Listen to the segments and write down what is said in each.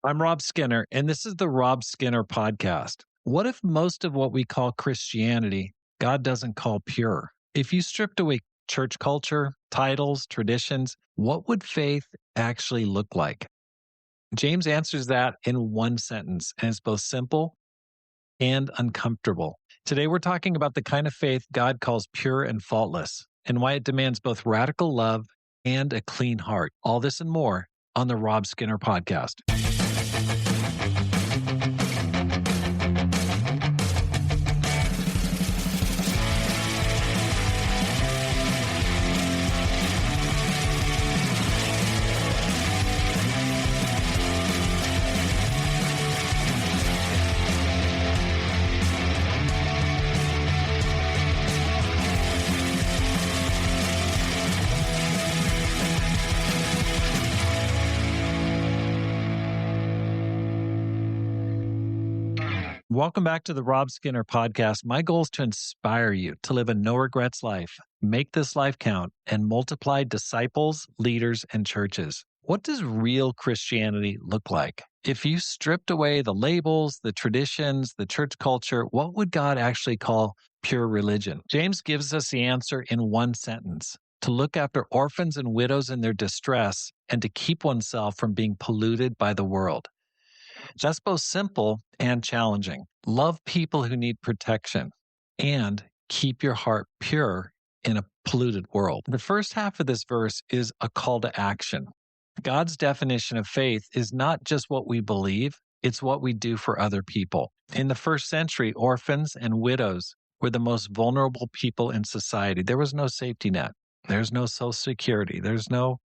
I'm Rob Skinner, and this is the Rob Skinner Podcast. What if most of what we call Christianity, God doesn't call pure? If you stripped away church culture, titles, traditions, what would faith actually look like? James answers that in one sentence, and it's both simple and uncomfortable. Today, we're talking about the kind of faith God calls pure and faultless, and why it demands both radical love and a clean heart. All this and more on the Rob Skinner Podcast. Welcome back to the Rob Skinner Podcast. My goal is to inspire you to live a no-regrets life, make this life count, and multiply disciples, leaders, and churches. What does real Christianity look like? If you stripped away the labels, the traditions, the church culture, what would God actually call pure religion? James gives us the answer in one sentence: to look after orphans and widows in their distress, and to keep oneself from being polluted by the world. That's both simple and challenging. Love people who need protection and keep your heart pure in a polluted world. The first half of this verse is a call to action. God's definition of faith is not just what we believe, it's what we do for other people. In the first century, orphans and widows were the most vulnerable people in society. There was no safety net. There's no social security. There's no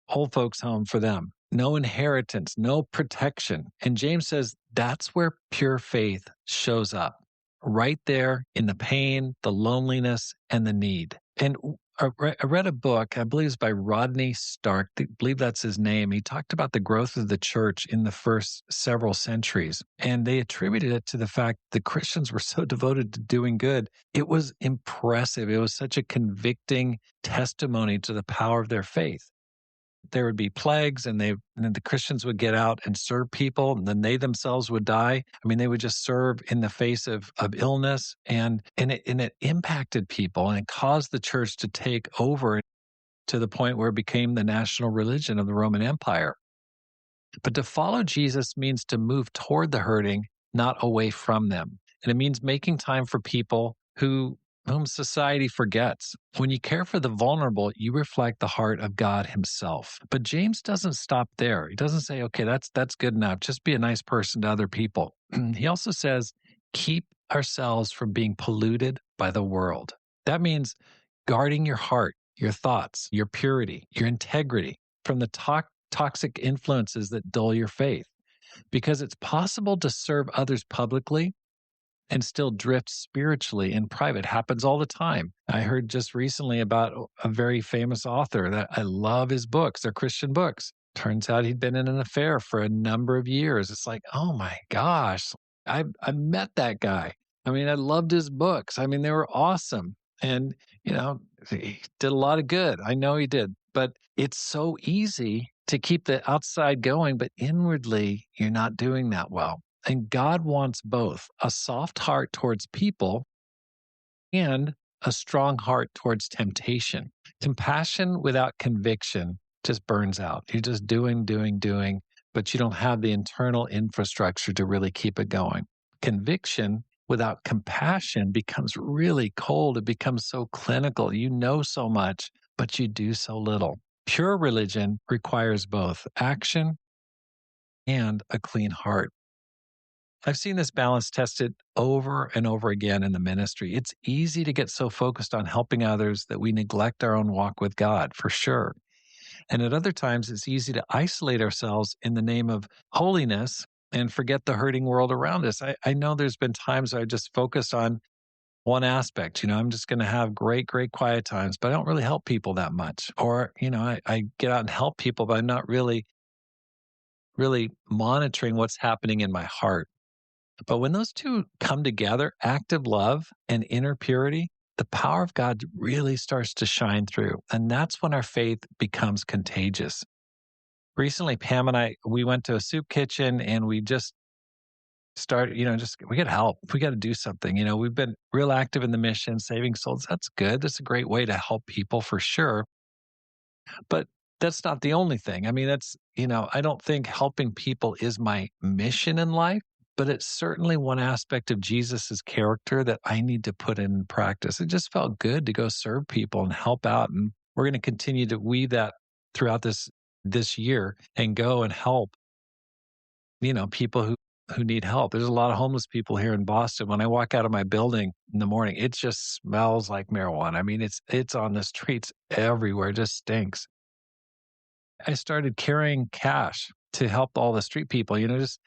old folks home for them. No inheritance, no protection. And James says that's where pure faith shows up, right there in the pain, the loneliness, and the need. And I read a book, I believe it's by Rodney Stark, I believe that's his name. He talked about the growth of the church in the first several centuries, and they attributed it to the fact the Christians were so devoted to doing good. It was impressive. It was such a convicting testimony to the power of their faith. There would be plagues, and then the Christians would get out and serve people, and then they themselves would die. I mean, they would just serve in the face of illness, and it impacted people, and it caused the church to take over to the point where it became the national religion of the Roman Empire. But to follow Jesus means to move toward the hurting, not away from them. And it means making time for people whom society forgets. When you care for the vulnerable, you reflect the heart of God himself. But James doesn't stop there. He doesn't say, okay, that's good enough. Just be a nice person to other people. He also says, keep ourselves from being polluted by the world. That means guarding your heart, your thoughts, your purity, your integrity from the toxic influences that dull your faith. Because it's possible to serve others publicly and still drift spiritually in private. Happens all the time. I heard just recently about a very famous author that I love his books. They're Christian books. Turns out he'd been in an affair for a number of years. It's like, oh my gosh, I met that guy. I mean, I loved his books. I mean, they were awesome. And, he did a lot of good. I know he did. But it's so easy to keep the outside going, but inwardly, you're not doing that well. And God wants both a soft heart towards people and a strong heart towards temptation. Compassion without conviction just burns out. You're just doing, but you don't have the internal infrastructure to really keep it going. Conviction without compassion becomes really cold. It becomes so clinical. You know so much, but you do so little. Pure religion requires both action and a clean heart. I've seen this balance tested over and over again in the ministry. It's easy to get so focused on helping others that we neglect our own walk with God, for sure. And at other times, it's easy to isolate ourselves in the name of holiness and forget the hurting world around us. I know there's been times I just focused on one aspect. I'm just going to have great quiet times, but I don't really help people that much. Or, I get out and help people, but I'm not really monitoring what's happening in my heart. But when those two come together, active love and inner purity, the power of God really starts to shine through. And that's when our faith becomes contagious. Recently, Pam and we went to a soup kitchen and we just started, we got to help. We got to do something. We've been real active in the mission, saving souls. That's good. That's a great way to help people for sure. But that's not the only thing. I mean, I don't think helping people is my mission in life, but it's certainly one aspect of Jesus's character that I need to put in practice. It just felt good to go serve people and help out. And we're going to continue to weave that throughout this year and go and help, people who need help. There's a lot of homeless people here in Boston. When I walk out of my building in the morning, it just smells like marijuana. I mean, it's on the streets everywhere. It just stinks. I started carrying cash to help all the street people, just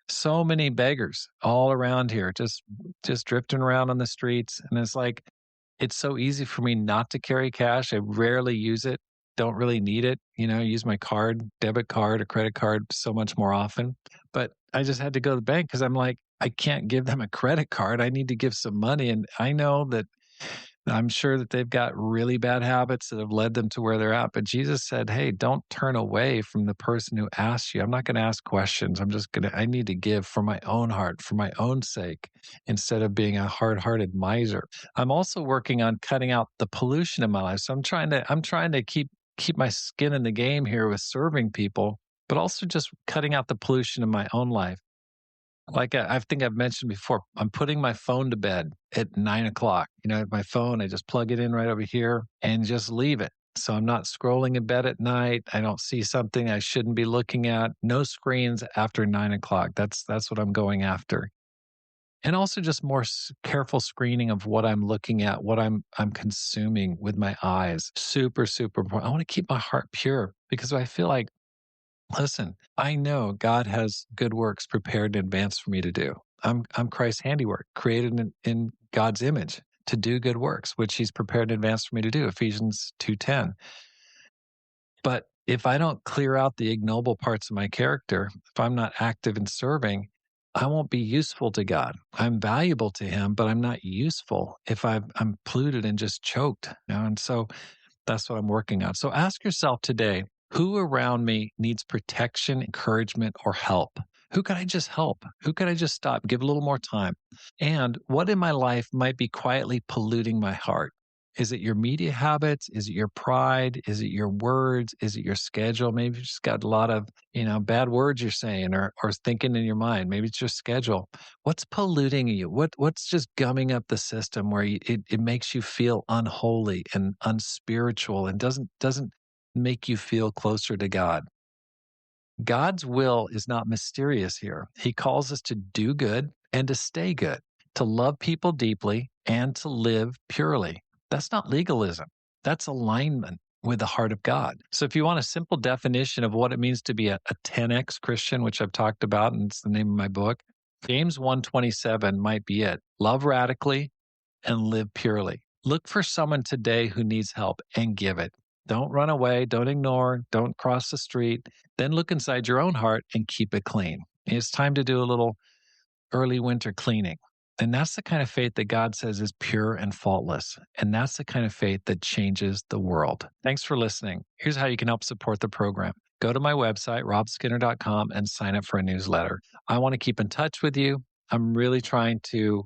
so many beggars all around here, just drifting around on the streets. And it's so easy for me not to carry cash. I rarely use it, don't really need it. I use my card, debit card or credit card so much more often. But I just had to go to the bank because I'm like, I can't give them a credit card. I need to give some money. And I know that I'm sure that they've got really bad habits that have led them to where they're at. But Jesus said, hey, don't turn away from the person who asks you. I'm not going to ask questions. I need to give for my own heart, for my own sake, instead of being a hard-hearted miser. I'm also working on cutting out the pollution in my life. So I'm trying to keep my skin in the game here with serving people, but also just cutting out the pollution in my own life. Like I think I've mentioned before, I'm putting my phone to bed at 9:00. My phone, I just plug it in right over here and just leave it. So I'm not scrolling in bed at night. I don't see something I shouldn't be looking at. No screens after 9:00. That's what I'm going after. And also just more careful screening of what I'm looking at, what I'm consuming with my eyes. Super, super important. I want to keep my heart pure because I feel like, listen, I know God has good works prepared in advance for me to do. I'm Christ's handiwork, created in God's image to do good works, which He's prepared in advance for me to do, Ephesians 2:10. But if I don't clear out the ignoble parts of my character, if I'm not active in serving, I won't be useful to God. I'm valuable to Him, but I'm not useful if I'm polluted and just choked. And so that's what I'm working on. So ask yourself today, who around me needs protection, encouragement, or help? Who could I just help? Who could I just stop, give a little more time? And what in my life might be quietly polluting my heart? Is it your media habits? Is it your pride? Is it your words? Is it your schedule? Maybe you just got a lot of, bad words you're saying or thinking in your mind. Maybe it's your schedule. What's polluting you? What's just gumming up the system where it makes you feel unholy and unspiritual and doesn't make you feel closer to God? God's will is not mysterious here. He calls us to do good and to stay good, to love people deeply and to live purely. That's not legalism. That's alignment with the heart of God. So if you want a simple definition of what it means to be a 10x Christian, which I've talked about, and it's the name of my book, James 1:27 might be it. Love radically and live purely. Look for someone today who needs help and give it. Don't run away. Don't ignore. Don't cross the street. Then look inside your own heart and keep it clean. It's time to do a little early winter cleaning. And that's the kind of faith that God says is pure and faultless. And that's the kind of faith that changes the world. Thanks for listening. Here's how you can help support the program. Go to my website, robskinner.com, and sign up for a newsletter. I want to keep in touch with you. I'm really trying to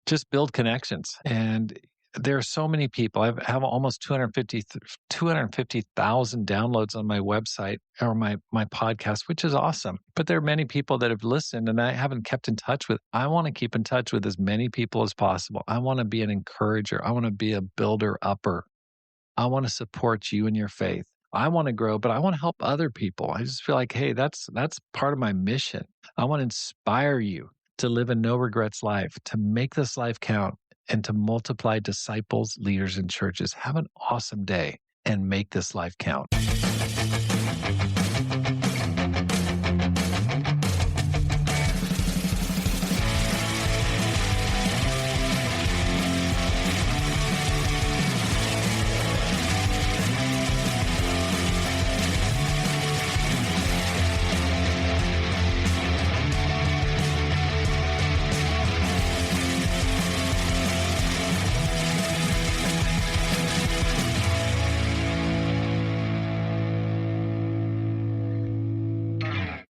just build connections. And there are so many people. I have almost 250,000 downloads on my website or my podcast, which is awesome. But there are many people that have listened and I haven't kept in touch with. I want to keep in touch with as many people as possible. I want to be an encourager. I want to be a builder upper. I want to support you in your faith. I want to grow, but I want to help other people. I just feel like, hey, that's part of my mission. I want to inspire you to live a no regrets life, to make this life count, and to multiply disciples, leaders, and churches. Have an awesome day and make this life count.